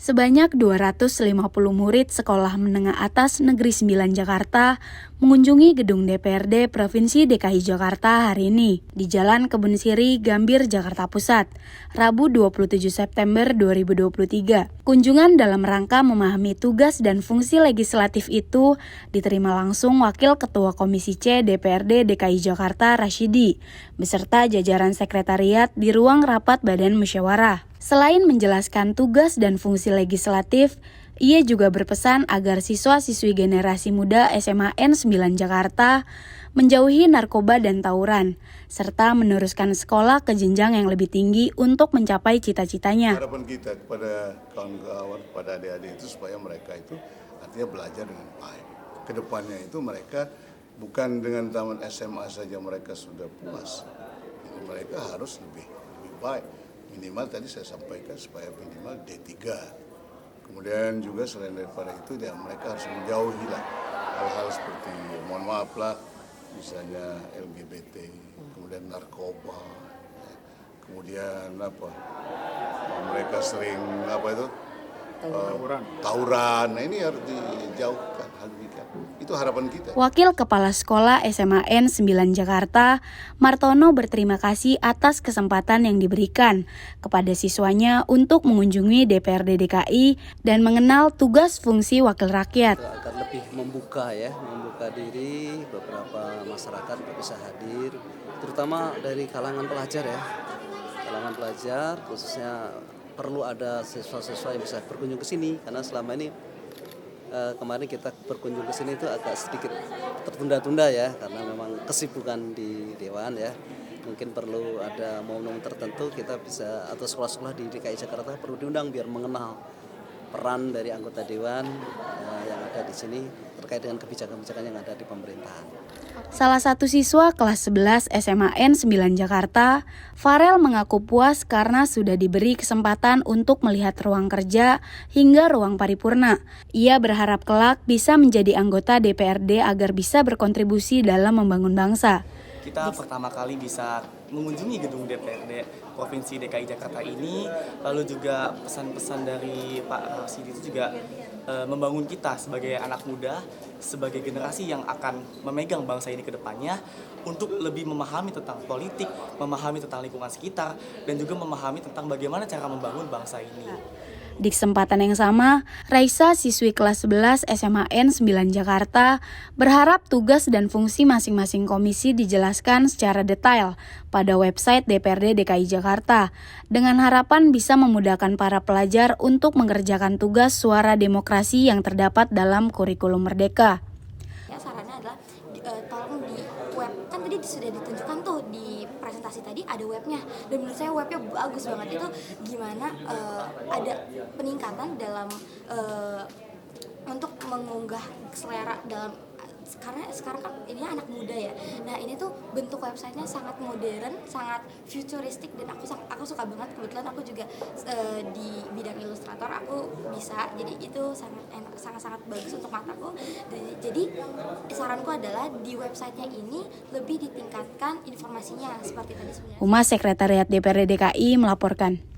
Sebanyak 250 murid Sekolah Menengah Atas Negeri 9 Jakarta mengunjungi gedung DPRD Provinsi DKI Jakarta hari ini di Jalan Kebun Siri, Gambir, Jakarta Pusat, Rabu 27 September 2023. Kunjungan dalam rangka memahami tugas dan fungsi legislatif itu diterima langsung Wakil Ketua Komisi C DPRD DKI Jakarta Rasyidi, beserta jajaran sekretariat di ruang rapat Badan Musyawarah. Selain menjelaskan tugas dan fungsi legislatif, ia juga berpesan agar siswa-siswi generasi muda SMA N9 Jakarta menjauhi narkoba dan tawuran, serta meneruskan sekolah ke jenjang yang lebih tinggi untuk mencapai cita-citanya. Harapan kita kepada kawan-kawan, kepada adik-adik itu supaya mereka itu artinya belajar dengan baik. Kedepannya itu mereka bukan dengan taman SMA saja mereka sudah puas, mereka harus lebih baik. Minimal tadi saya sampaikan supaya minimal D3. Kemudian juga selain daripada itu ya mereka harus menjauhi lah hal-hal seperti mohon maaf lah misalnya LGBT, kemudian narkoba, kemudian mereka sering tawuran. Nah, ini harus dijauhkan hal demikian. Itu harapan kita. Wakil Kepala Sekolah SMA N9 Jakarta, Martono berterima kasih atas kesempatan yang diberikan kepada siswanya untuk mengunjungi DPRD DKI dan mengenal tugas fungsi wakil rakyat. Agar lebih membuka diri beberapa masyarakat untuk bisa hadir, terutama dari kalangan pelajar khususnya perlu ada siswa-siswa yang bisa berkunjung ke sini karena selama ini kemarin kita berkunjung ke sini itu agak sedikit tertunda-tunda ya karena memang kesibukan di Dewan ya. Mungkin perlu ada momen-momen tertentu kita bisa atau sekolah-sekolah di DKI Jakarta perlu diundang biar mengenal peran dari anggota Dewan yang ada di sini terkait dengan kebijakan-kebijakan yang ada di pemerintahan. Salah satu siswa kelas 11 SMA N9 Jakarta, Farel mengaku puas karena sudah diberi kesempatan untuk melihat ruang kerja hingga ruang paripurna. Ia berharap kelak bisa menjadi anggota DPRD agar bisa berkontribusi dalam membangun bangsa. Kita pertama kali bisa mengunjungi gedung DPRD Provinsi DKI Jakarta ini, lalu juga pesan-pesan dari Pak Rasyidi itu juga membangun kita sebagai anak muda, sebagai generasi yang akan memegang bangsa ini ke depannya untuk lebih memahami tentang politik, memahami tentang lingkungan sekitar, dan juga memahami tentang bagaimana cara membangun bangsa ini. Di kesempatan yang sama, Raisa, siswi kelas 11 SMA N9 Jakarta, berharap tugas dan fungsi masing-masing komisi dijelaskan secara detail pada website DPRD DKI Jakarta, dengan harapan bisa memudahkan para pelajar untuk mengerjakan tugas suara demokrasi yang terdapat dalam kurikulum Merdeka. Ya, sarannya adalah tolong di web, kan tadi sudah ditunjukkan tuh di presentasi tadi ada webnya, dan menurut saya webnya bagus banget. Itu gimana ada peningkatan dalam untuk mengunggah selera dalam, karena sekarang kan ini anak muda ya. Nah, ini tuh bentuk websitenya sangat modern, sangat futuristik, dan aku suka banget. Kebetulan aku juga di bidang ilustrator aku bisa, jadi itu sangat bagus untuk mataku. Jadi saranku adalah di websitenya ini lebih ditingkatkan informasinya seperti tadi sebenarnya. Humas Sekretariat DPRD DKI melaporkan.